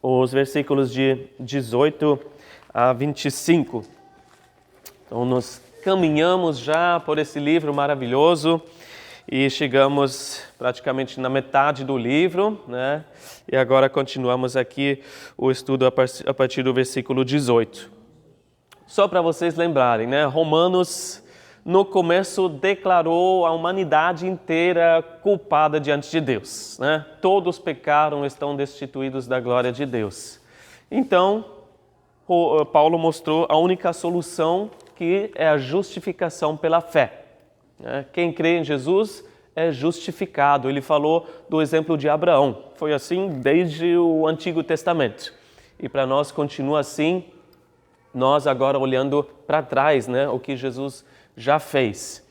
os versículos de 18 a 25. Então, nós caminhamos já por esse livro maravilhoso e chegamos praticamente na metade do livro, né? E agora continuamos aqui o estudo a partir do versículo 18. Só para vocês lembrarem, né? Romanos, no começo, declarou a humanidade inteira culpada diante de Deus, né? Todos pecaram, estão destituídos da glória de Deus. Então, Paulo mostrou a única solução, que é a justificação pela fé. Quem crê em Jesus é justificado. Ele falou do exemplo de Abraão. Foi assim desde o Antigo Testamento. E para nós continua assim, nós agora olhando para trás, né, o que Jesus já fez.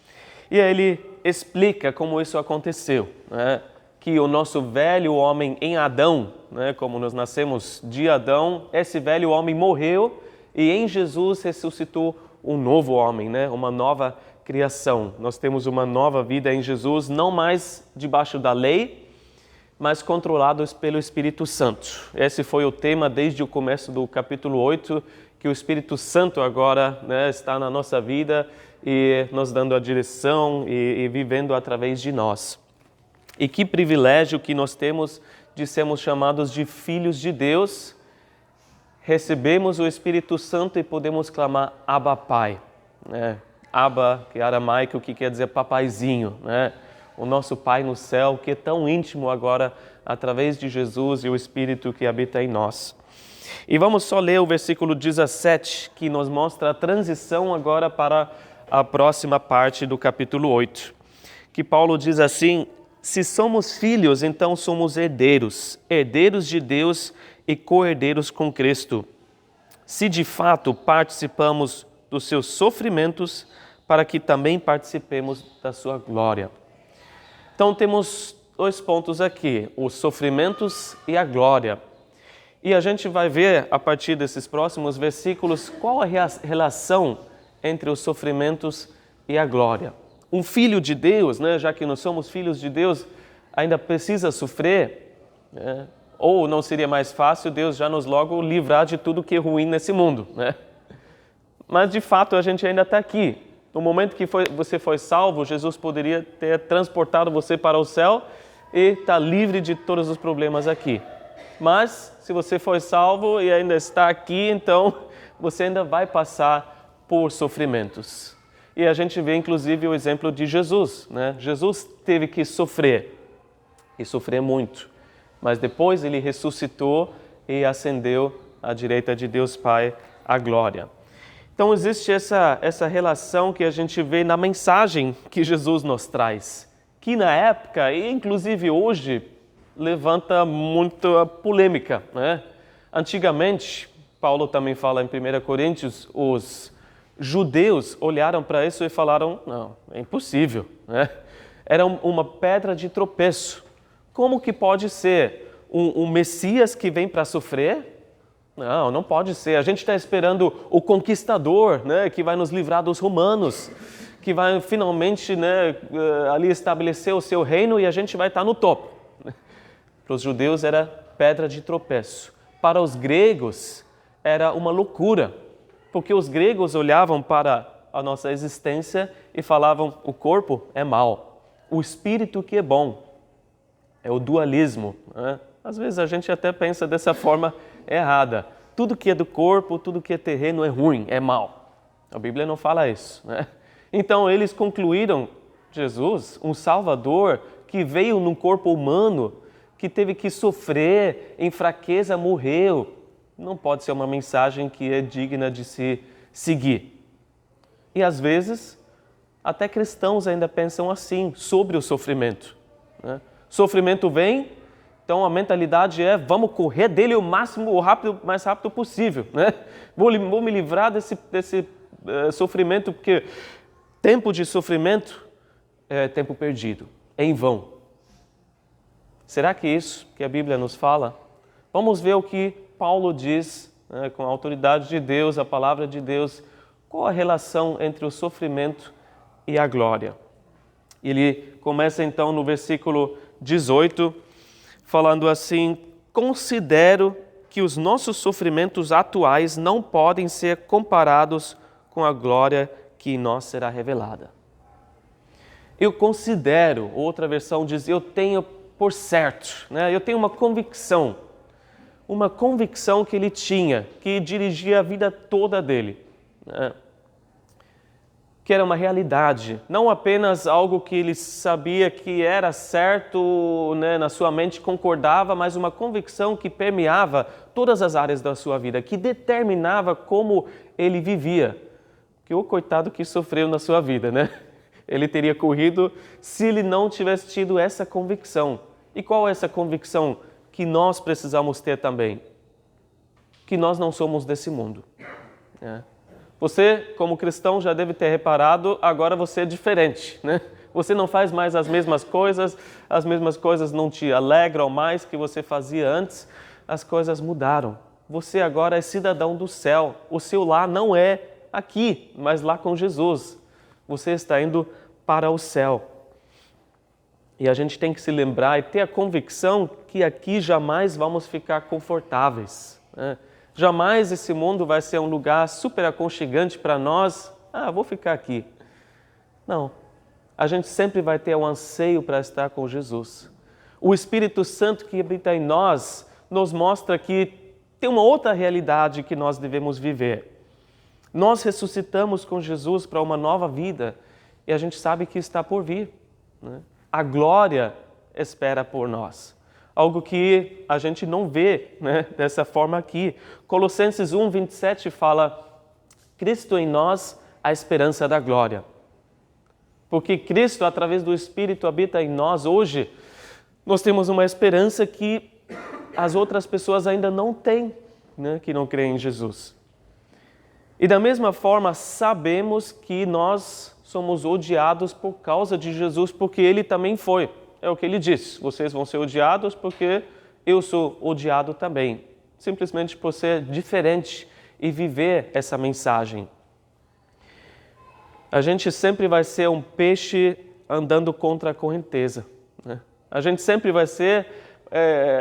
E aí ele explica como isso aconteceu, né? Que o nosso velho homem em Adão, né, como nós nascemos de Adão, esse velho homem morreu e em Jesus ressuscitou um novo homem, né, uma nova criação. Nós temos uma nova vida em Jesus, não mais debaixo da lei, mas controlados pelo Espírito Santo. Esse foi o tema desde o começo do capítulo 8, que o Espírito Santo agora, né, está na nossa vida e nos dando a direção e vivendo através de nós. E que privilégio que nós temos de sermos chamados de filhos de Deus. Recebemos o Espírito Santo e podemos clamar Abba Pai, né? Abba, que é aramaico, que quer dizer papaizinho, né? O nosso Pai no céu, que é tão íntimo agora através de Jesus e o Espírito que habita em nós. E vamos só ler o versículo 17, que nos mostra a transição agora para a próxima parte do capítulo 8, que Paulo diz assim: se somos filhos, então somos herdeiros, herdeiros de Deus e co-herdeiros com Cristo. Se de fato participamos dos seus sofrimentos, para que também participemos da sua glória. Então temos dois pontos aqui, os sofrimentos e a glória. E a gente vai ver, a partir desses próximos versículos, qual a relação entre os sofrimentos e a glória. Um filho de Deus, né, já que nós somos filhos de Deus, ainda precisa sofrer, né? Ou não seria mais fácil Deus já nos logo livrar de tudo que é ruim nesse mundo, né? Mas de fato a gente ainda está aqui. No momento que você foi salvo, Jesus poderia ter transportado você para o céu e está livre de todos os problemas aqui. Mas se você foi salvo e ainda está aqui, então você ainda vai passar por sofrimentos. E a gente vê inclusive o exemplo de Jesus, né? Jesus teve que sofrer, e sofrer muito. Mas depois ele ressuscitou e ascendeu à direita de Deus Pai, a glória. Então existe essa relação que a gente vê na mensagem que Jesus nos traz, que na época, e inclusive hoje, levanta muita polêmica, né? Antigamente, Paulo também fala em 1 Coríntios, os judeus olharam para isso e falaram, não, é impossível, né? Era uma pedra de tropeço. Como que pode ser um Messias que vem para sofrer? Não, não pode ser. A gente está esperando o conquistador, né, que vai nos livrar dos romanos, que vai finalmente, né, ali estabelecer o seu reino e a gente vai estar no topo. Para os judeus era pedra de tropeço. Para os gregos era uma loucura, porque os gregos olhavam para a nossa existência e falavam, o corpo é mau, o espírito que é bom. É o dualismo, né? Às vezes a gente até pensa dessa forma errada. Tudo que é do corpo, tudo que é terreno é ruim, é mal. A Bíblia não fala isso, né? Então eles concluíram Jesus, um Salvador que veio num corpo humano, que teve que sofrer, em fraqueza morreu. Não pode ser uma mensagem que é digna de se seguir. E às vezes, até cristãos ainda pensam assim, sobre o sofrimento, né? Sofrimento vem, então a mentalidade é, vamos correr dele o mais rápido possível, né? Vou me livrar desse sofrimento, porque tempo de sofrimento é tempo perdido, é em vão. Será que é isso que a Bíblia nos fala? Vamos ver o que Paulo diz, né, com a autoridade de Deus, a palavra de Deus, qual a relação entre o sofrimento e a glória. Ele começa então no versículo 18, falando assim, considero que os nossos sofrimentos atuais não podem ser comparados com a glória que em nós será revelada. Eu considero, outra versão diz, eu tenho por certo, né? Eu tenho uma convicção que ele tinha, que dirigia a vida toda dele, né? Que era uma realidade, não apenas algo que ele sabia que era certo, né, na sua mente concordava, mas uma convicção que permeava todas as áreas da sua vida, que determinava como ele vivia. Que o coitado que sofreu na sua vida, né? Ele teria corrido se ele não tivesse tido essa convicção. E qual é essa convicção que nós precisamos ter também? Que nós não somos desse mundo, né? Você, como cristão, já deve ter reparado, agora você é diferente, né? Você não faz mais as mesmas coisas não te alegram mais que você fazia antes, as coisas mudaram. Você agora é cidadão do céu, o seu lar não é aqui, mas lá com Jesus. Você está indo para o céu. E a gente tem que se lembrar e ter a convicção que aqui jamais vamos ficar confortáveis, né? Jamais esse mundo vai ser um lugar super aconchegante para nós. Vou ficar aqui. Não. A gente sempre vai ter um anseio para estar com Jesus. O Espírito Santo que habita em nós nos mostra que tem uma outra realidade que nós devemos viver. Nós ressuscitamos com Jesus para uma nova vida e a gente sabe que está por vir, né? A glória espera por nós. Algo que a gente não vê, né, dessa forma aqui. Colossenses 1:27 fala: Cristo em nós, a esperança da glória. Porque Cristo, através do Espírito, habita em nós hoje, nós temos uma esperança que as outras pessoas ainda não têm, né, que não creem em Jesus. E da mesma forma, sabemos que nós somos odiados por causa de Jesus, porque Ele também foi. É o que Ele disse, vocês vão ser odiados porque eu sou odiado também. Simplesmente por ser diferente e viver essa mensagem. A gente sempre vai ser um peixe andando contra a correnteza, né? A gente sempre vai ser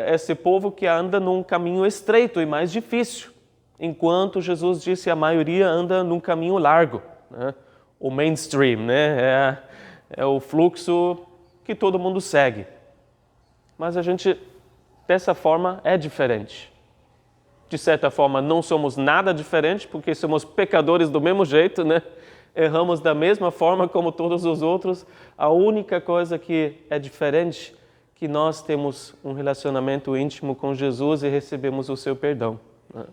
esse povo que anda num caminho estreito e mais difícil, enquanto Jesus disse a maioria anda num caminho largo, né? O mainstream, né? É o fluxo que todo mundo segue. Mas a gente, dessa forma, é diferente. De certa forma, não somos nada diferente, porque somos pecadores do mesmo jeito, né? Erramos da mesma forma como todos os outros. A única coisa que é diferente é que nós temos um relacionamento íntimo com Jesus e recebemos o seu perdão, né?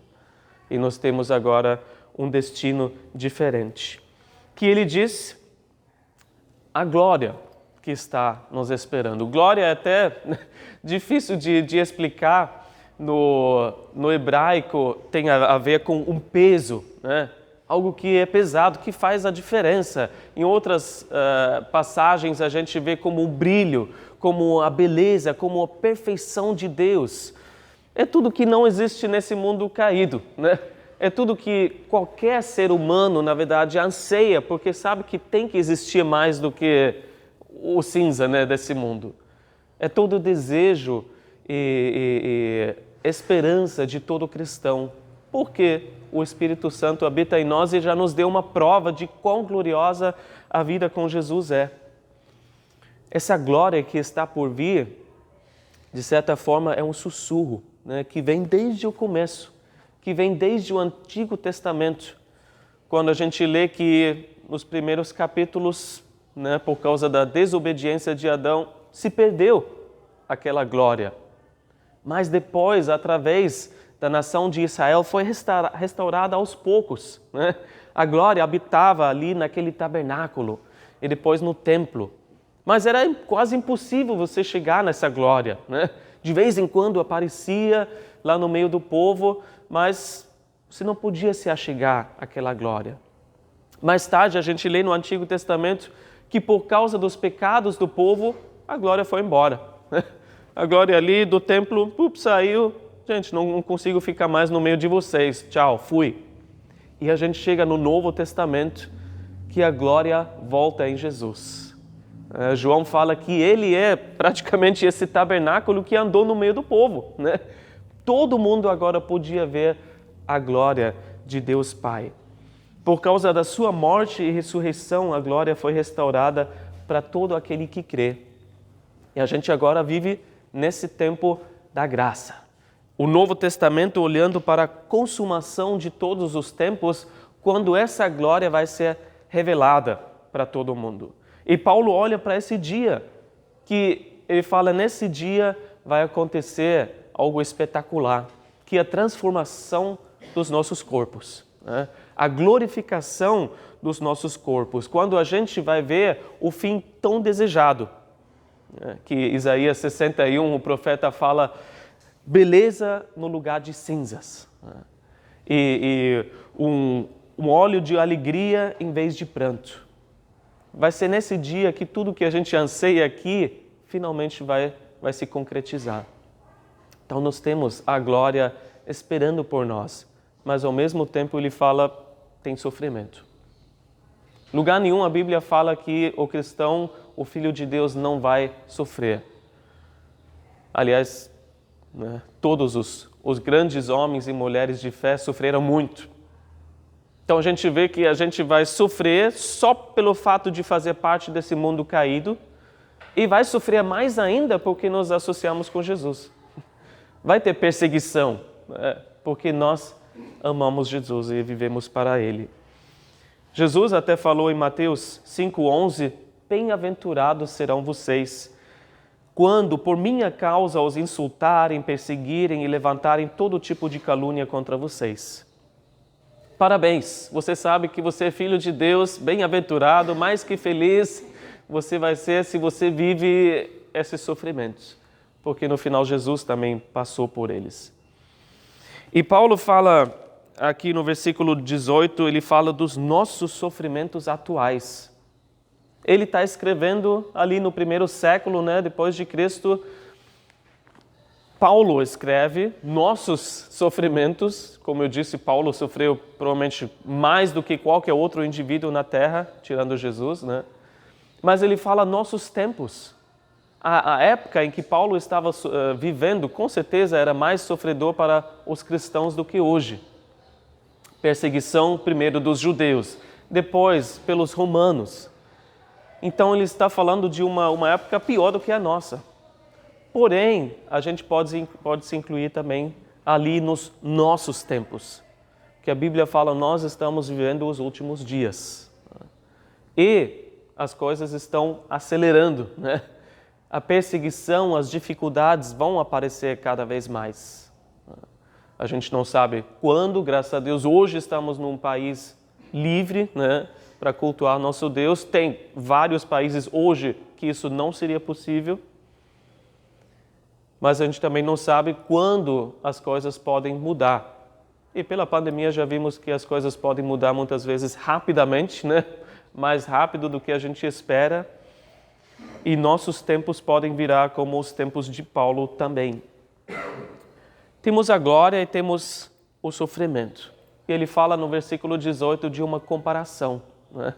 E nós temos agora um destino diferente. Que Ele diz, a glória que está nos esperando. Glória é até difícil de explicar. No hebraico tem a ver com um peso, né? Algo que é pesado, que faz a diferença. Em outras passagens a gente vê como um brilho, como a beleza, como a perfeição de Deus. É tudo que não existe nesse mundo caído, né? É tudo que qualquer ser humano, na verdade, anseia, porque sabe que tem que existir mais do que o cinza, né, desse mundo. É todo o desejo e esperança de todo cristão, porque o Espírito Santo habita em nós e já nos deu uma prova de quão gloriosa a vida com Jesus é. Essa glória que está por vir, de certa forma, é um sussurro, né, que vem desde o começo, que vem desde o Antigo Testamento, quando a gente lê que nos primeiros capítulos, né, por causa da desobediência de Adão, se perdeu aquela glória. Mas depois, através da nação de Israel, foi restaurada aos poucos, né? A glória habitava ali naquele tabernáculo e depois no templo. Mas era quase impossível você chegar nessa glória, né? De vez em quando aparecia lá no meio do povo, mas você não podia se achegar àquela glória. Mais tarde a gente lê no Antigo Testamento que por causa dos pecados do povo, a glória foi embora, né? A glória ali do templo, saiu, gente, não consigo ficar mais no meio de vocês, tchau, fui. E a gente chega no Novo Testamento que a glória volta em Jesus. João fala que ele é praticamente esse tabernáculo que andou no meio do povo, né? Todo mundo agora podia ver a glória de Deus Pai. Por causa da sua morte e ressurreição, a glória foi restaurada para todo aquele que crê. E a gente agora vive nesse tempo da graça. O Novo Testamento olhando para a consumação de todos os tempos, quando essa glória vai ser revelada para todo mundo. E Paulo olha para esse dia, que ele fala, nesse dia vai acontecer algo espetacular, que é a transformação dos nossos corpos, né? A glorificação dos nossos corpos, quando a gente vai ver o fim tão desejado, né? Que Isaías 61, o profeta fala, beleza no lugar de cinzas, né? E um óleo de alegria em vez de pranto. Vai ser nesse dia que tudo que a gente anseia aqui, finalmente vai se concretizar. Então nós temos a glória esperando por nós, mas ao mesmo tempo ele fala, tem sofrimento. Lugar nenhum a Bíblia fala que o cristão, o Filho de Deus, não vai sofrer. Aliás, né, todos os grandes homens e mulheres de fé sofreram muito. Então a gente vê que a gente vai sofrer só pelo fato de fazer parte desse mundo caído e vai sofrer mais ainda porque nos associamos com Jesus. Vai ter perseguição, né, porque nós amamos Jesus e vivemos para Ele. Jesus até falou em Mateus 5,11, bem-aventurados serão vocês, quando por minha causa os insultarem, perseguirem e levantarem todo tipo de calúnia contra vocês. Parabéns, você sabe que você é filho de Deus, bem-aventurado, mais que feliz você vai ser se você vive esses sofrimentos, porque no final Jesus também passou por eles. E Paulo fala aqui no versículo 18, ele fala dos nossos sofrimentos atuais. Ele está escrevendo ali no primeiro século, né, depois de Cristo. Paulo escreve nossos sofrimentos. Como eu disse, Paulo sofreu provavelmente mais do que qualquer outro indivíduo na Terra, tirando Jesus, né? Mas ele fala nossos tempos. A época em que Paulo estava vivendo, com certeza, era mais sofredor para os cristãos do que hoje. Perseguição primeiro dos judeus, depois pelos romanos. Então ele está falando de uma época pior do que a nossa. Porém, a gente pode se incluir também ali nos nossos tempos. Que a Bíblia fala, nós estamos vivendo os últimos dias. E as coisas estão acelerando, né? A perseguição, as dificuldades vão aparecer cada vez mais. A gente não sabe quando, graças a Deus, hoje estamos num país livre, né, para cultuar nosso Deus. Tem vários países hoje que isso não seria possível. Mas a gente também não sabe quando as coisas podem mudar. E pela pandemia já vimos que as coisas podem mudar muitas vezes rapidamente, né? Mais rápido do que a gente espera. E nossos tempos podem virar como os tempos de Paulo também. Temos a glória e temos o sofrimento. E ele fala no versículo 18 de uma comparação, né?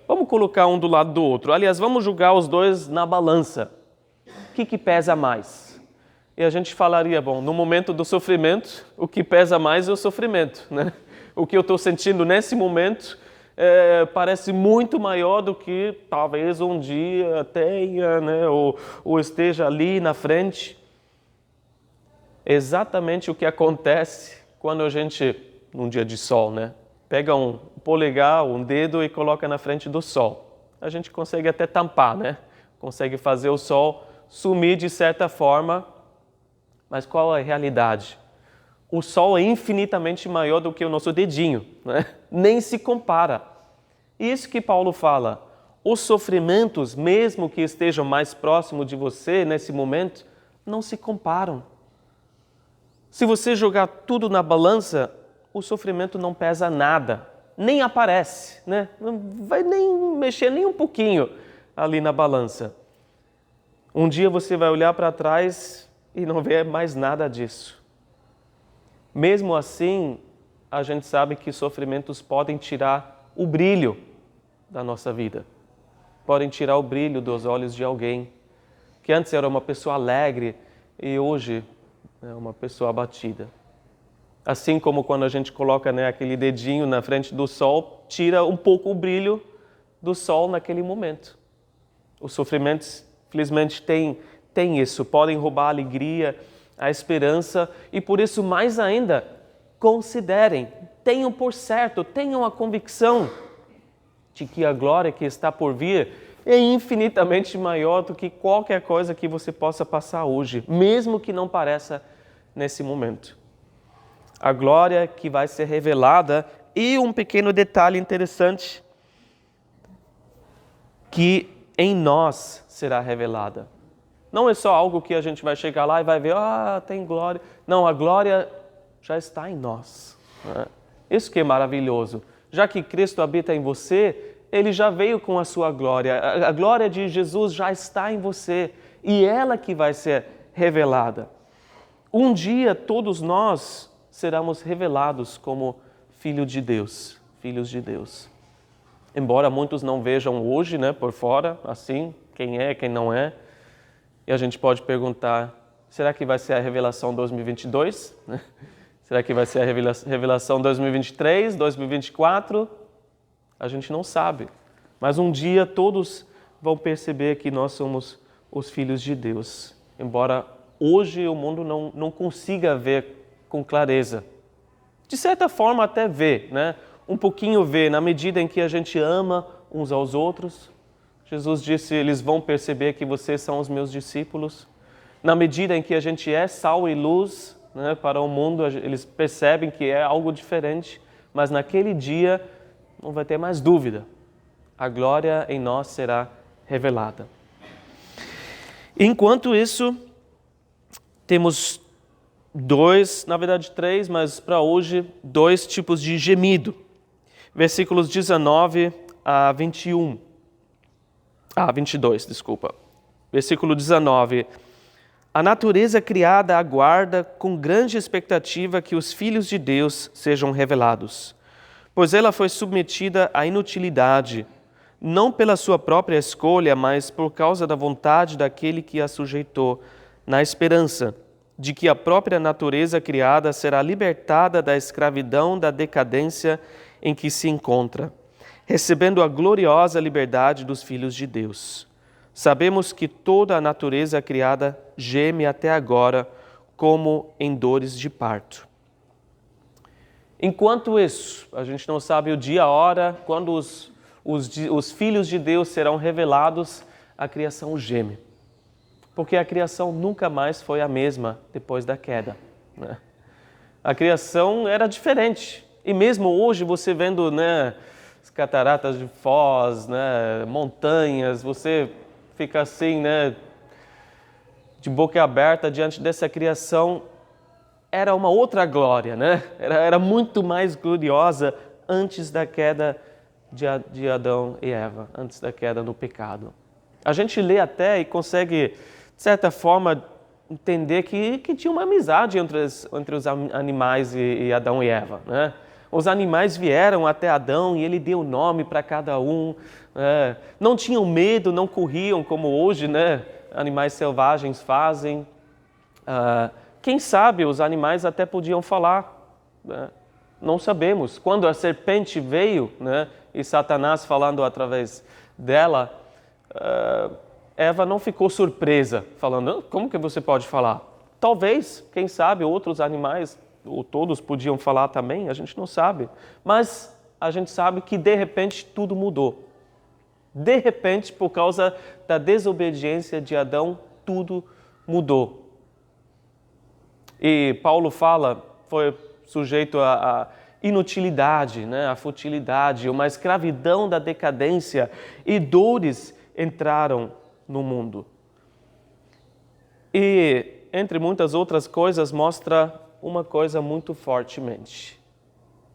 Vamos colocar um do lado do outro. Aliás, vamos julgar os dois na balança. O que pesa mais? E a gente falaria, bom, no momento do sofrimento, o que pesa mais é o sofrimento, né? O que eu estou sentindo nesse momento parece muito maior do que talvez um dia tenha, né? Ou esteja ali na frente. Exatamente o que acontece quando a gente, num dia de sol, né? Pega um polegar, um dedo e coloca na frente do sol. A gente consegue até tampar, né? Consegue fazer o sol sumir de certa forma. Mas qual é a realidade? O sol é infinitamente maior do que o nosso dedinho, né? Nem se compara. Isso que Paulo fala. Os sofrimentos, mesmo que estejam mais próximos de você nesse momento, não se comparam. Se você jogar tudo na balança, o sofrimento não pesa nada, nem aparece, né? Não vai nem mexer nem um pouquinho ali na balança. Um dia você vai olhar para trás e não vê mais nada disso. Mesmo assim, a gente sabe que sofrimentos podem tirar o brilho da nossa vida. Podem tirar o brilho dos olhos de alguém que antes era uma pessoa alegre e hoje né, uma pessoa abatida. Assim como quando a gente coloca, né, aquele dedinho na frente do sol, tira um pouco o brilho do sol naquele momento. Os sofrimentos, felizmente, têm isso, podem roubar a alegria, a esperança, e por isso, mais ainda, considerem, tenham por certo, tenham a convicção de que a glória que está por vir é infinitamente maior do que qualquer coisa que você possa passar hoje, mesmo que não pareça nesse momento. A glória que vai ser revelada, e um pequeno detalhe interessante, que em nós será revelada. Não é só algo que a gente vai chegar lá e vai ver, tem glória. Não, a glória já está em nós. Isso que é maravilhoso. Já que Cristo habita em você, Ele já veio com a sua glória. A glória de Jesus já está em você e ela que vai ser revelada. Um dia todos nós seremos revelados como filhos de Deus. Embora muitos não vejam hoje, né, por fora, assim, quem é, quem não é. E a gente pode perguntar, será que vai ser a revelação 2022? Será que vai ser a revelação 2023, 2024? A gente não sabe. Mas um dia todos vão perceber que nós somos os filhos de Deus. Embora hoje o mundo não consiga ver com clareza. De certa forma até vê, né? Um pouquinho vê, na medida em que a gente ama uns aos outros. Jesus disse, eles vão perceber que vocês são os meus discípulos. Na medida em que a gente é sal e luz, né, para o mundo, eles percebem que é algo diferente. Mas naquele dia não vai ter mais dúvida. A glória em nós será revelada. Enquanto isso, temos três, mas para hoje, 2 tipos de gemido. Versículos 19 a 21. 22, desculpa. Versículo 19. A natureza criada aguarda com grande expectativa que os filhos de Deus sejam revelados, pois ela foi submetida à inutilidade, não pela sua própria escolha, mas por causa da vontade daquele que a sujeitou, na esperança de que a própria natureza criada será libertada da escravidão da decadência em que se encontra, recebendo a gloriosa liberdade dos filhos de Deus. Sabemos que toda a natureza criada geme até agora, como em dores de parto. Enquanto isso, a gente não sabe o dia, a hora, quando os filhos de Deus serão revelados, a criação geme. Porque a criação nunca mais foi a mesma depois da queda, né? A criação era diferente. E mesmo hoje, você vendo, né, as cataratas de Foz, né, montanhas, você fica assim, né, de boca aberta diante dessa criação. Era uma outra glória, né? Era muito mais gloriosa antes da queda de Adão e Eva, antes da queda no pecado. A gente lê até e consegue, de certa forma, entender que tinha uma amizade entre os animais e Adão e Eva, né? Os animais vieram até Adão e ele deu nome para cada um. Não tinham medo, não corriam como hoje, né? Animais selvagens fazem. Quem sabe os animais até podiam falar, né? Não sabemos. Quando a serpente veio, né, e Satanás falando através dela, Eva não ficou surpresa, falando, como que você pode falar? Talvez, quem sabe, outros animais, ou todos podiam falar também, a gente não sabe. Mas a gente sabe que de repente tudo mudou. De repente, por causa da desobediência de Adão, tudo mudou. E Paulo fala, foi sujeito à inutilidade, né, à futilidade, uma escravidão da decadência, e dores entraram no mundo. E, entre muitas outras coisas, mostra uma coisa muito fortemente.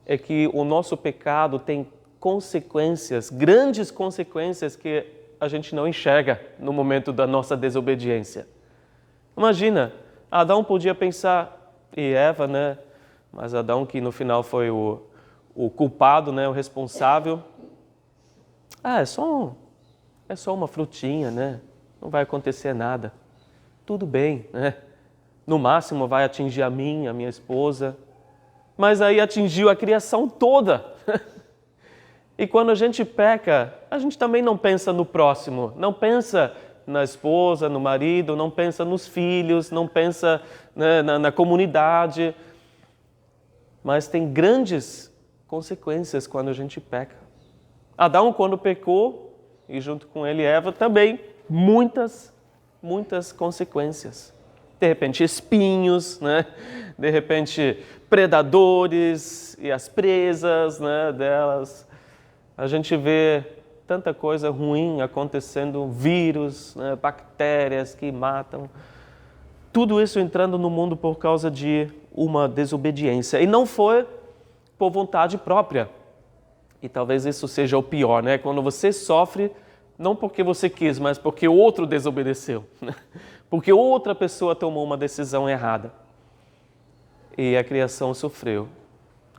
É que o nosso pecado tem consequências, grandes consequências que a gente não enxerga no momento da nossa desobediência. Imagina, Adão podia pensar, e Eva, né? Mas Adão, que no final foi o culpado, né? O responsável. É só uma frutinha, né? Não vai acontecer nada. Tudo bem, né? No máximo vai atingir a mim, a minha esposa. Mas aí atingiu a criação toda. E quando a gente peca, a gente também não pensa no próximo, não pensa na esposa, no marido, não pensa nos filhos, não pensa, né, na comunidade. Mas tem grandes consequências quando a gente peca. Adão, quando pecou, e junto com ele Eva, também muitas consequências. De repente espinhos, né? De repente predadores e as presas, né, delas. A gente vê tanta coisa ruim acontecendo, vírus, né, bactérias que matam. Tudo isso entrando no mundo por causa de uma desobediência. E não foi por vontade própria. E talvez isso seja o pior, né? Quando você sofre, não porque você quis, mas porque o outro desobedeceu. Porque outra pessoa tomou uma decisão errada. E a criação sofreu.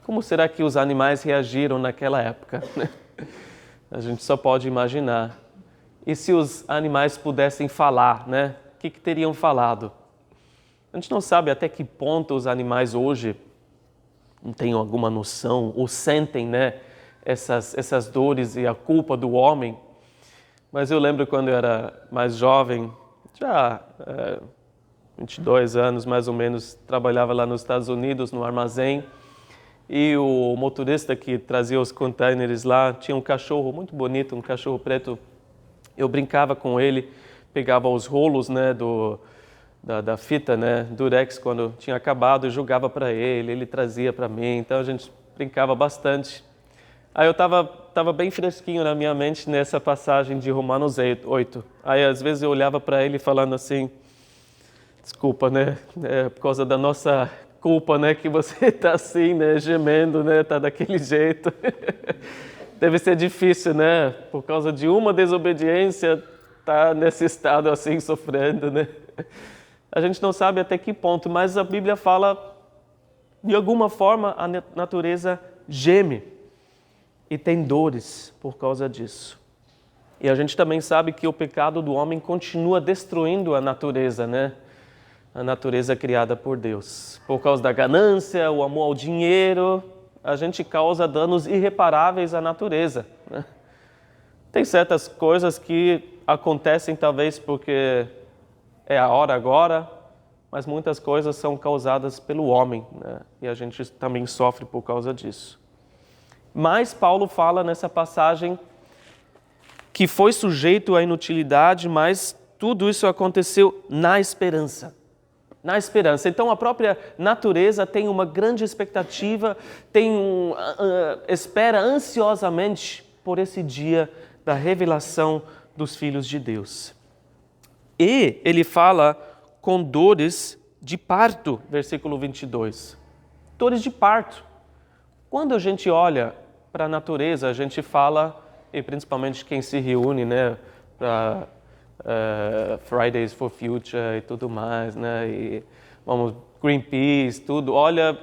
Como será que os animais reagiram naquela época? A gente só pode imaginar. E se os animais pudessem falar, né? O que teriam falado? A gente não sabe até que ponto os animais hoje não têm alguma noção ou sentem, né, essas dores e a culpa do homem. Mas eu lembro quando eu era mais jovem, já 22 anos mais ou menos, trabalhava lá nos Estados Unidos, no armazém. E o motorista que trazia os containers lá tinha um cachorro muito bonito, um cachorro preto. Eu brincava com ele, pegava os rolos, né, da fita, né, Durex, quando tinha acabado, eu jogava para ele, ele trazia para mim. Então a gente brincava bastante. Aí eu estava bem fresquinho na minha mente nessa passagem de Romanos 8. Aí às vezes eu olhava para ele falando assim, desculpa, né, por causa da nossa culpa, né, que você está assim, né, gemendo, né, está daquele jeito. Deve ser difícil, né, por causa de uma desobediência, tá nesse estado assim, sofrendo, né. A gente não sabe até que ponto, mas a Bíblia fala, de alguma forma, a natureza geme e tem dores por causa disso. E a gente também sabe que o pecado do homem continua destruindo a natureza, né? A natureza criada por Deus. Por causa da ganância, o amor ao dinheiro, a gente causa danos irreparáveis à natureza, né? Tem certas coisas que acontecem talvez porque é a hora agora, mas muitas coisas são causadas pelo homem, né? E a gente também sofre por causa disso. Mas Paulo fala nessa passagem que foi sujeito à inutilidade, mas tudo isso aconteceu na esperança. Na esperança. Então a própria natureza tem uma grande expectativa, espera ansiosamente por esse dia da revelação dos filhos de Deus. E ele fala com dores de parto, versículo 22. Dores de parto. Quando a gente olha para a natureza, a gente fala, e principalmente quem se reúne, né, para Fridays for Future e tudo mais, né, e vamos, Greenpeace, tudo, olha,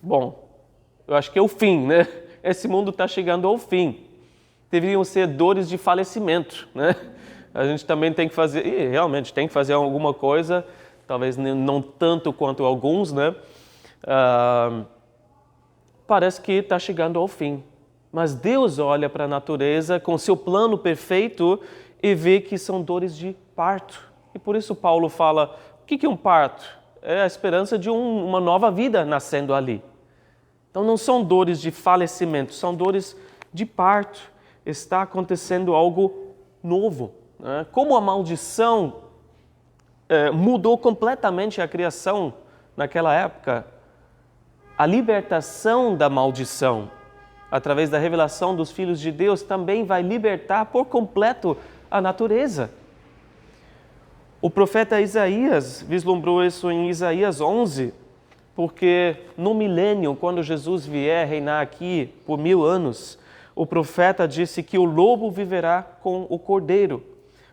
bom, eu acho que é o fim, né, esse mundo está chegando ao fim. Deveriam ser dores de falecimento, né, a gente também tem que fazer, e realmente tem que fazer alguma coisa, talvez não tanto quanto alguns, né, parece que está chegando ao fim. Mas Deus olha para a natureza com seu plano perfeito e vê que são dores de parto. E por isso Paulo fala, o que é um parto? É a esperança de uma nova vida nascendo ali. Então não são dores de falecimento, são dores de parto. Está acontecendo algo novo, né? Como a maldição mudou completamente a criação naquela época, a libertação da maldição, através da revelação dos filhos de Deus, também vai libertar por completo a natureza. O profeta Isaías vislumbrou isso em Isaías 11, porque no milênio, quando Jesus vier reinar aqui por 1000 anos, o profeta disse que o lobo viverá com o cordeiro,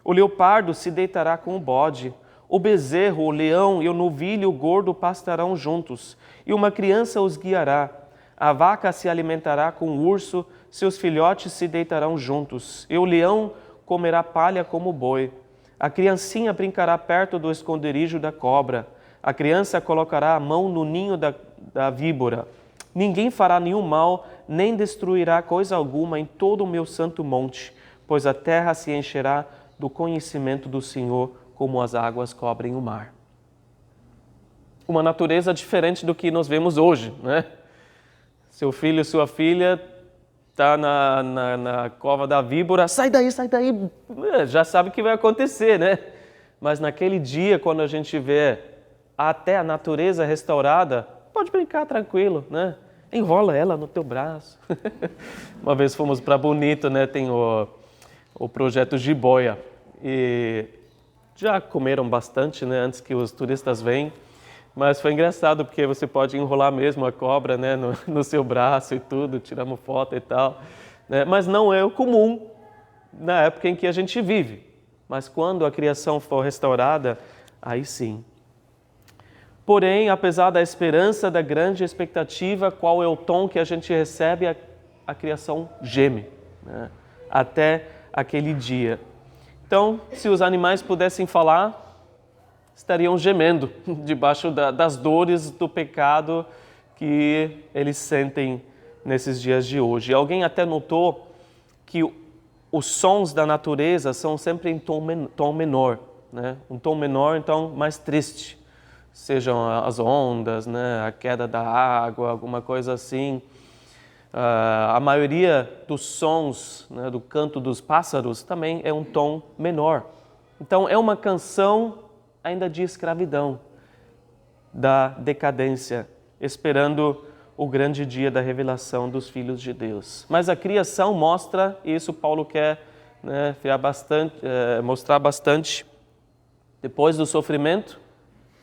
o leopardo se deitará com o bode, o bezerro, o leão e o novilho gordo pastarão juntos, e uma criança os guiará. A vaca se alimentará com o urso, seus filhotes se deitarão juntos, e o leão comerá palha como o boi. A criancinha brincará perto do esconderijo da cobra. A criança colocará a mão no ninho da víbora. Ninguém fará nenhum mal, nem destruirá coisa alguma em todo o meu santo monte, pois a terra se encherá do conhecimento do Senhor, como as águas cobrem o mar. Uma natureza diferente do que nós vemos hoje, né? Seu filho, sua filha está na cova da víbora, sai daí, já sabe o que vai acontecer, né? Mas naquele dia, quando a gente vê até a natureza restaurada, pode brincar tranquilo, né? Enrola ela no teu braço. Uma vez fomos para Bonito, né? Tem o projeto Jiboia. E já comeram bastante, né? Antes que os turistas venham. Mas foi engraçado, porque você pode enrolar mesmo a cobra, né? No seu braço e tudo, tiramos foto e tal. Né? Mas não é o comum na época em que a gente vive. Mas quando a criação for restaurada, aí sim. Porém, apesar da esperança, da grande expectativa, qual é o tom que a gente recebe? A criação geme, né? Até aquele dia. Então, se os animais pudessem falar, estariam gemendo debaixo das dores do pecado que eles sentem nesses dias de hoje. Alguém até notou que os sons da natureza são sempre em tom menor, né? Um tom menor, então, mais triste. Sejam as ondas, né? A queda da água, alguma coisa assim. A maioria dos sons, né, do canto dos pássaros também é um tom menor. Então é uma canção ainda de escravidão, da decadência, esperando o grande dia da revelação dos filhos de Deus. Mas a criação mostra, e isso Paulo quer, né, mostrar bastante, depois do sofrimento,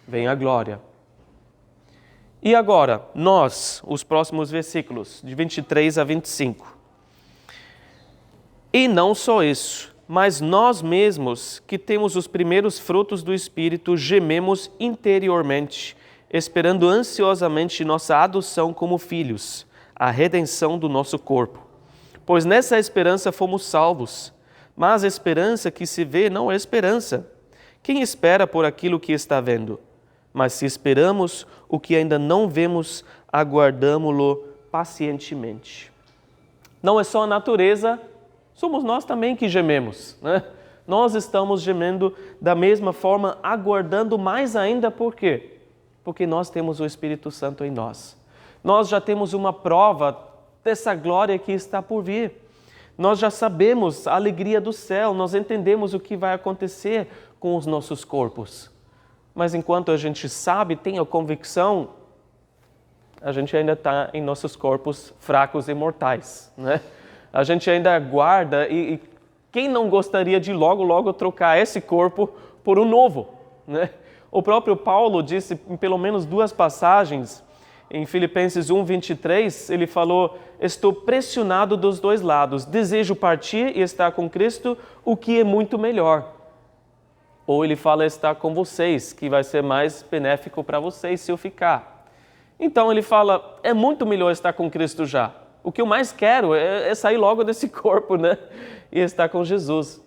vem a glória. E agora, nós, os próximos versículos, de 23 a 25. E não só isso, mas nós mesmos, que temos os primeiros frutos do Espírito, gememos interiormente, esperando ansiosamente nossa adoção como filhos, a redenção do nosso corpo. Pois nessa esperança fomos salvos. Mas a esperança que se vê não é esperança. Quem espera por aquilo que está vendo? Mas se esperamos o que ainda não vemos, aguardamo-lo pacientemente. Não é só a natureza, somos nós também que gememos, né? Nós estamos gemendo da mesma forma, aguardando mais ainda, por quê? Porque nós temos o Espírito Santo em nós. Nós já temos uma prova dessa glória que está por vir. Nós já sabemos a alegria do céu, nós entendemos o que vai acontecer com os nossos corpos. Mas enquanto a gente sabe, tem a convicção, a gente ainda está em nossos corpos fracos e mortais, né? A gente ainda aguarda e quem não gostaria de logo trocar esse corpo por um novo, né? O próprio Paulo disse em pelo menos 2 passagens, em Filipenses 1:23, ele falou: estou pressionado dos 2 lados, desejo partir e estar com Cristo, o que é muito melhor. Ou ele fala estar com vocês, que vai ser mais benéfico para vocês se eu ficar. Então ele fala, é muito melhor estar com Cristo já. O que eu mais quero é sair logo desse corpo, né? E estar com Jesus.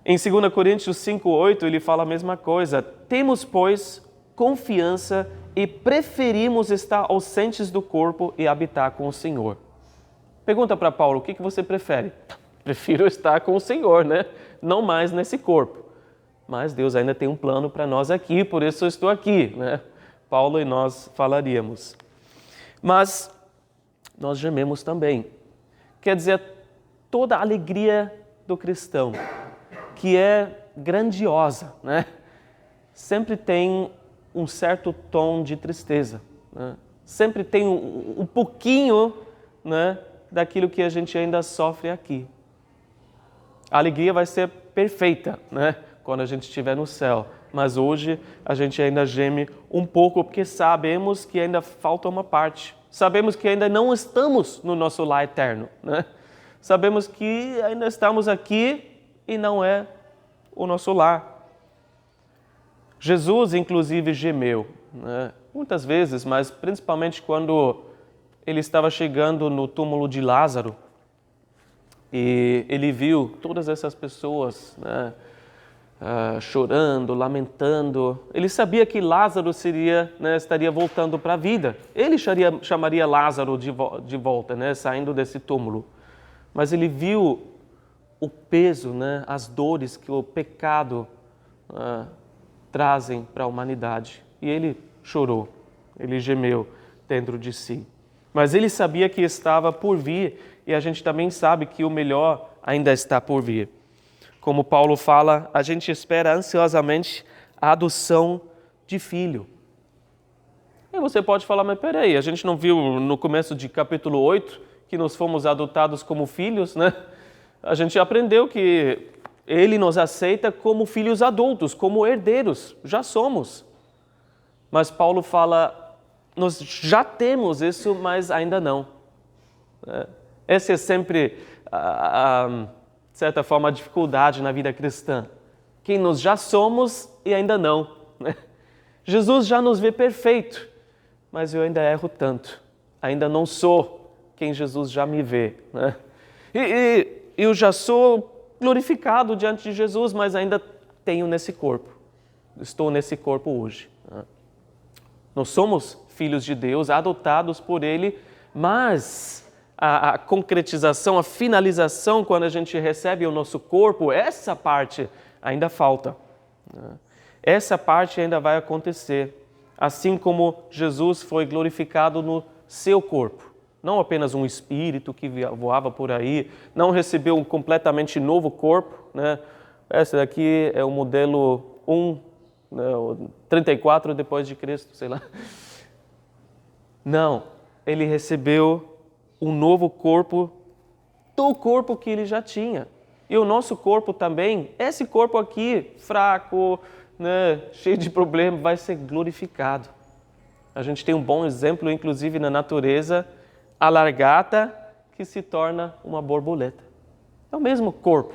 Em 2 Coríntios 5:8 ele fala a mesma coisa. Temos, pois, confiança e preferimos estar ausentes do corpo e habitar com o Senhor. Pergunta para Paulo, o que você prefere? Prefiro estar com o Senhor, né? Não mais nesse corpo. Mas Deus ainda tem um plano para nós aqui, por isso eu estou aqui, né? Paulo e nós falaríamos. Mas nós gememos também. Quer dizer, toda a alegria do cristão, que é grandiosa, né? Sempre tem um certo tom de tristeza, né? Sempre tem um pouquinho, né, daquilo que a gente ainda sofre aqui. A alegria vai ser perfeita, né, quando a gente estiver no céu. Mas hoje a gente ainda geme um pouco porque sabemos que ainda falta uma parte. Sabemos que ainda não estamos no nosso lar eterno, né? Sabemos que ainda estamos aqui e não é o nosso lar. Jesus, inclusive, gemeu, né? Muitas vezes, mas principalmente quando ele estava chegando no túmulo de Lázaro e ele viu todas essas pessoas, né, chorando, lamentando. Ele sabia que Lázaro estaria voltando para a vida. Ele chamaria Lázaro de volta, saindo desse túmulo. Mas ele viu o peso, as dores que o pecado trazem para a humanidade. E ele chorou, ele gemeu dentro de si. Mas ele sabia que estava por vir, e a gente também sabe que o melhor ainda está por vir. Como Paulo fala, a gente espera ansiosamente a adoção de filho. E você pode falar, mas peraí, a gente não viu no começo de capítulo 8 que nós fomos adotados como filhos, A gente aprendeu que ele nos aceita como filhos adultos, como herdeiros, já somos. Mas Paulo fala, nós já temos isso, mas ainda não. Essa é sempre, de certa forma, a dificuldade na vida cristã. Que nós já somos e ainda não. Jesus já nos vê perfeito, mas eu ainda erro tanto. Ainda não sou quem Jesus já me vê. E eu já sou glorificado diante de Jesus, mas ainda tenho nesse corpo. Estou nesse corpo hoje. Nós somos filhos de Deus, adotados por Ele, mas a concretização, a finalização, quando a gente recebe o nosso corpo, essa parte ainda falta. Essa parte ainda vai acontecer, assim como Jesus foi glorificado no seu corpo. Não apenas um espírito que voava por aí, não recebeu um completamente novo corpo. Esse daqui é o modelo 34 depois de Cristo, sei lá. Não, ele recebeu um novo corpo do corpo que ele já tinha. E o nosso corpo também, esse corpo aqui, fraco, cheio de problemas, vai ser glorificado. A gente tem um bom exemplo, inclusive na natureza, a lagarta que se torna uma borboleta. É o mesmo corpo,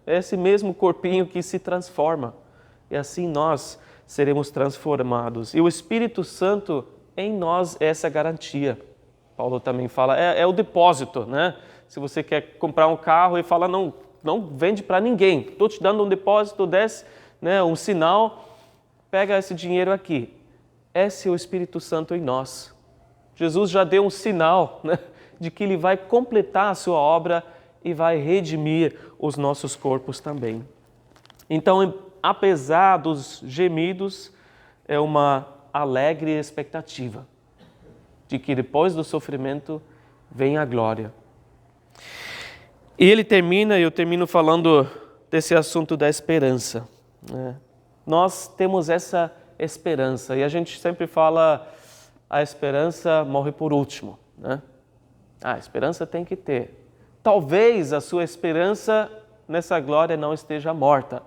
É esse mesmo corpinho que se transforma. E assim nós seremos transformados. E o Espírito Santo em nós é essa garantia. Paulo também fala, é o depósito, Se você quer comprar um carro e fala, não vende para ninguém, estou te dando um depósito desse, um sinal, pega esse dinheiro aqui. Esse é o Espírito Santo em nós. Jesus já deu um sinal, de que Ele vai completar a sua obra e vai redimir os nossos corpos também. Então, apesar dos gemidos, é uma alegre expectativa de que depois do sofrimento vem a glória. E ele termina, eu termino falando desse assunto da esperança. Nós temos essa esperança e a gente sempre fala a esperança morre por último. A esperança tem que ter. Talvez a sua esperança nessa glória não esteja morta,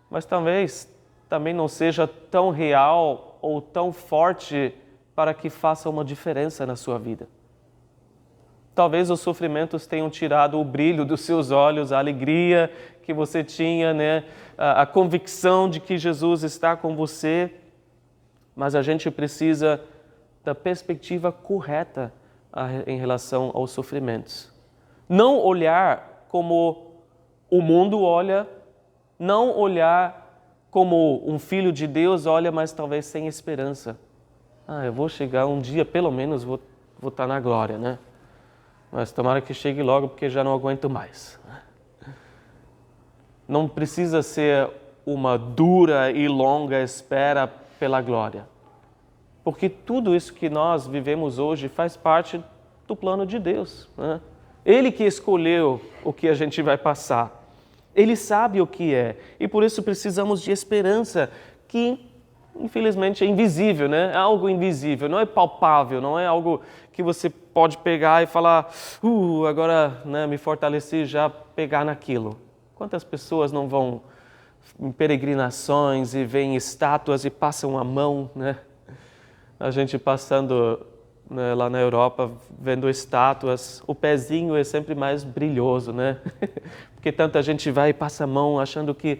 mas talvez também não seja tão real ou tão forte para que faça uma diferença na sua vida. Talvez os sofrimentos tenham tirado o brilho dos seus olhos, a alegria que você tinha, a convicção de que Jesus está com você, mas a gente precisa da perspectiva correta em relação aos sofrimentos. Não olhar como o mundo olha, não olhar como um filho de Deus olha, mas talvez sem esperança. Eu vou chegar um dia, pelo menos vou estar na glória, Mas tomara que chegue logo, porque já não aguento mais. Não precisa ser uma dura e longa espera pela glória. Porque tudo isso que nós vivemos hoje faz parte do plano de Deus. Ele que escolheu o que a gente vai passar. Ele sabe o que é. E por isso precisamos de esperança que, infelizmente, é invisível, É algo invisível, não é palpável, não é algo que você pode pegar e falar, agora me fortaleci já pegar naquilo. Quantas pessoas não vão em peregrinações e veem estátuas e passam a mão, A gente passando lá na Europa, vendo estátuas, o pezinho é sempre mais brilhoso, Porque tanta gente vai e passa a mão achando que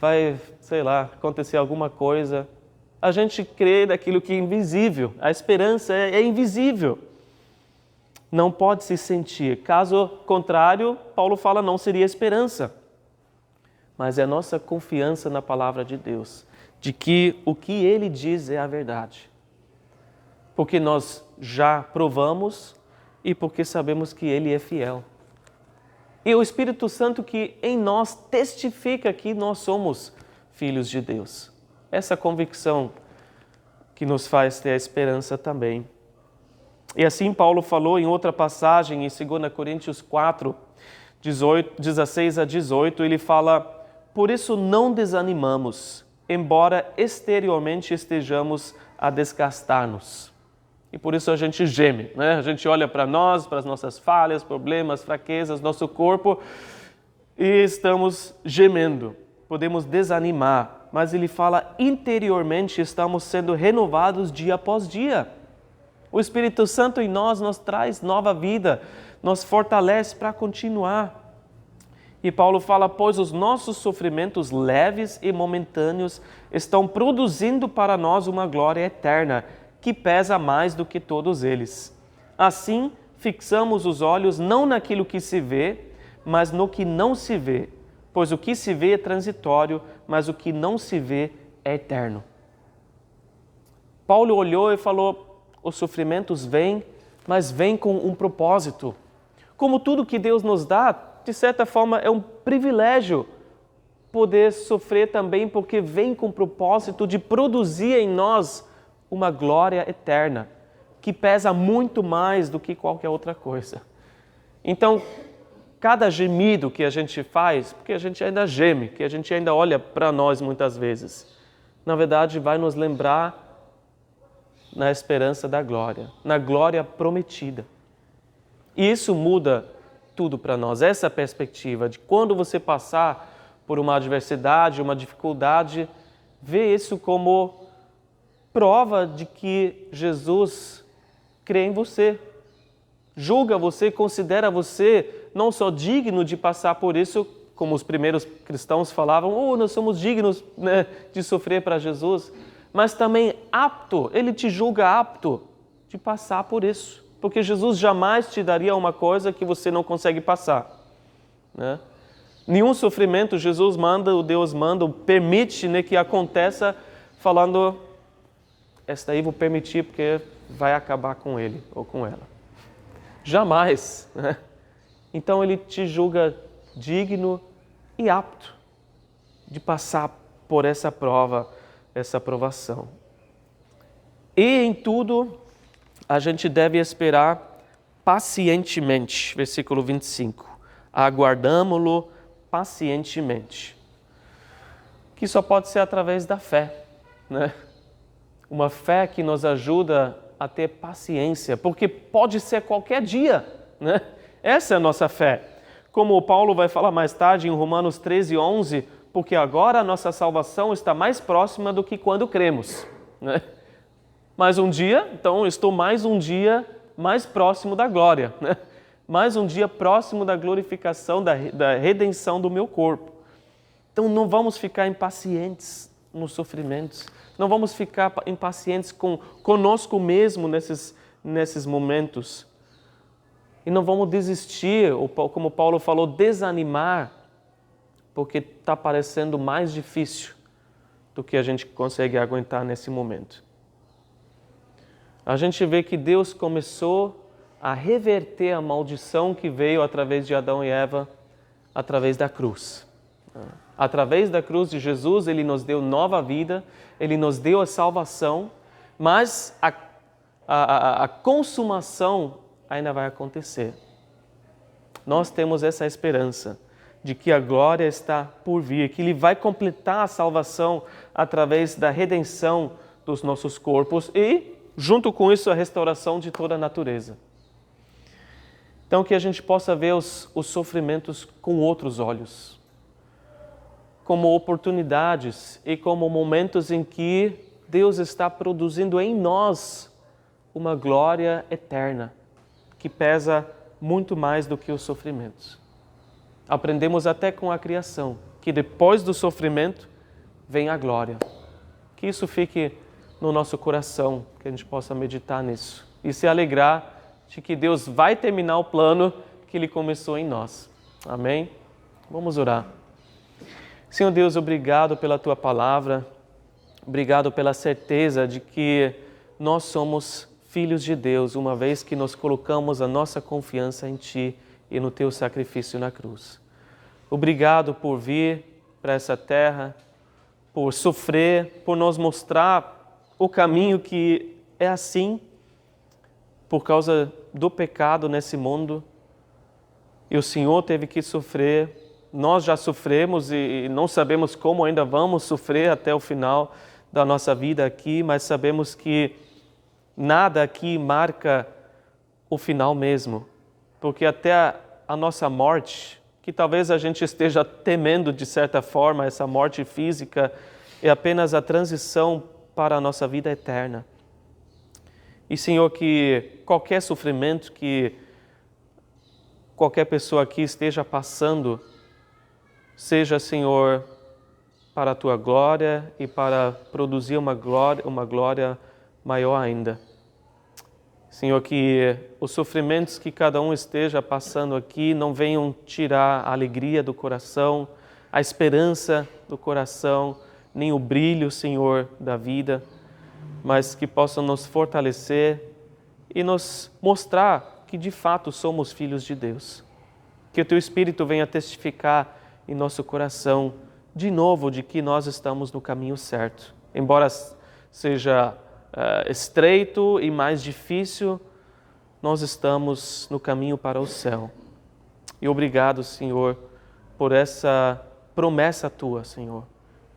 vai, sei lá, acontecer alguma coisa. A gente crê naquilo que é invisível. A esperança é invisível. Não pode se sentir. Caso contrário, Paulo fala, não seria esperança. mas é a nossa confiança na palavra de Deus, de que o que Ele diz é a verdade. Porque nós já provamos e porque sabemos que Ele é fiel. E o Espírito Santo que em nós testifica que nós somos filhos de Deus. Essa convicção que nos faz ter a esperança também. E assim Paulo falou em outra passagem, em 2 Coríntios 4, 16 a 18, ele fala: por isso não desanimamos, embora exteriormente estejamos a desgastar-nos. E por isso a gente geme, né? A gente olha para nós, para as nossas falhas, problemas, fraquezas, nosso corpo, e estamos gemendo. Podemos desanimar, mas ele fala: interiormente estamos sendo renovados dia após dia. O Espírito Santo em nós nos traz nova vida, nos fortalece para continuar. E Paulo fala: pois os nossos sofrimentos leves e momentâneos estão produzindo para nós uma glória eterna, que pesa mais do que todos eles. Assim, fixamos os olhos não naquilo que se vê, mas no que não se vê, pois o que se vê é transitório, mas o que não se vê é eterno. Paulo olhou e falou: os sofrimentos vêm, mas vêm com um propósito. Como tudo que Deus nos dá, de certa forma é um privilégio poder sofrer também, porque vem com o propósito de produzir em nós uma glória eterna, que pesa muito mais do que qualquer outra coisa. Então, cada gemido que a gente faz, porque a gente ainda geme, que a gente ainda olha para nós muitas vezes, na verdade vai nos lembrar na esperança da glória, na glória prometida. E isso muda tudo para nós, essa perspectiva de quando você passar por uma adversidade, uma dificuldade, vê isso como prova de que Jesus crê em você, julga você, considera você não só digno de passar por isso, como os primeiros cristãos falavam: nós somos dignos, né, de sofrer para Jesus, mas também apto, Ele te julga apto de passar por isso, porque Jesus jamais te daria uma coisa que você não consegue passar, né? Nenhum sofrimento Jesus manda, o Deus manda, permite, né, que aconteça falando: esta aí vou permitir porque vai acabar com ele ou com ela. Jamais, né? Então Ele te julga digno e apto de passar por essa prova, essa provação. E em tudo a gente deve esperar pacientemente. Versículo 25. Aguardamo-lo pacientemente. Que só pode ser através da fé, né? Uma fé que nos ajuda a ter paciência, porque pode ser qualquer dia, né? Essa é a nossa fé. Como o Paulo vai falar mais tarde em Romanos 13:11, porque agora a nossa salvação está mais próxima do que quando cremos, né? Mais um dia, então estou mais um dia mais próximo da glória, né? Mais um dia próximo da glorificação, da redenção do meu corpo. Então não vamos ficar impacientes nos sofrimentos, não vamos ficar impacientes conosco mesmo nesses momentos. E não vamos desistir, ou como Paulo falou, desanimar, porque está parecendo mais difícil do que a gente consegue aguentar nesse momento. A gente vê que Deus começou a reverter a maldição que veio através de Adão e Eva, através da cruz. Através da cruz de Jesus, Ele nos deu nova vida, Ele nos deu a salvação, mas a consumação ainda vai acontecer. Nós temos essa esperança de que a glória está por vir, que Ele vai completar a salvação através da redenção dos nossos corpos e, junto com isso, a restauração de toda a natureza. Então, que a gente possa ver os sofrimentos com outros olhos, como oportunidades e como momentos em que Deus está produzindo em nós uma glória eterna, que pesa muito mais do que os sofrimentos. Aprendemos até com a criação, que depois do sofrimento vem a glória. Que isso fique no nosso coração, que a gente possa meditar nisso e se alegrar de que Deus vai terminar o plano que Ele começou em nós. Amém? Vamos orar. Senhor Deus, obrigado pela Tua palavra, obrigado pela certeza de que nós somos filhos de Deus, uma vez que nós colocamos a nossa confiança em Ti e no Teu sacrifício na cruz. Obrigado por vir para essa terra, por sofrer, por nos mostrar o caminho que é assim, por causa do pecado nesse mundo. E o Senhor teve que sofrer. Nós já sofremos e não sabemos como ainda vamos sofrer até o final da nossa vida aqui, mas sabemos que nada aqui marca o final mesmo, porque até a nossa morte, que talvez a gente esteja temendo de certa forma, essa morte física, é apenas a transição para a nossa vida eterna. E, Senhor, que qualquer sofrimento que qualquer pessoa aqui esteja passando, seja, Senhor, para a Tua glória e para produzir uma glória maior ainda. Senhor, que os sofrimentos que cada um esteja passando aqui não venham tirar a alegria do coração, a esperança do coração, nem o brilho, Senhor, da vida, mas que possam nos fortalecer e nos mostrar que de fato somos filhos de Deus. Que o Teu Espírito venha testificar em nosso coração de novo de que nós estamos no caminho certo. Embora seja estreito e mais difícil, nós estamos no caminho para o céu. E obrigado, Senhor, por essa promessa Tua, Senhor,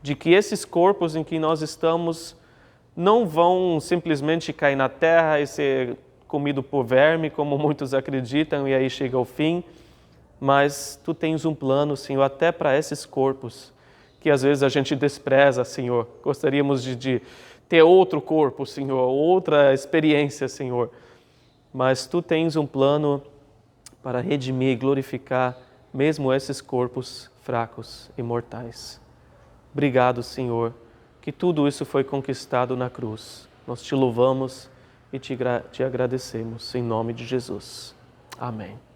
de que esses corpos em que nós estamos não vão simplesmente cair na terra e ser comido por verme, como muitos acreditam, e aí chega o fim, mas Tu tens um plano, Senhor, até para esses corpos, que às vezes a gente despreza, Senhor. Gostaríamos de ter outro corpo, Senhor, outra experiência, Senhor. Mas Tu tens um plano para redimir e glorificar mesmo esses corpos fracos e mortais. Obrigado, Senhor, que tudo isso foi conquistado na cruz. Nós Te louvamos e te agradecemos, em nome de Jesus. Amém.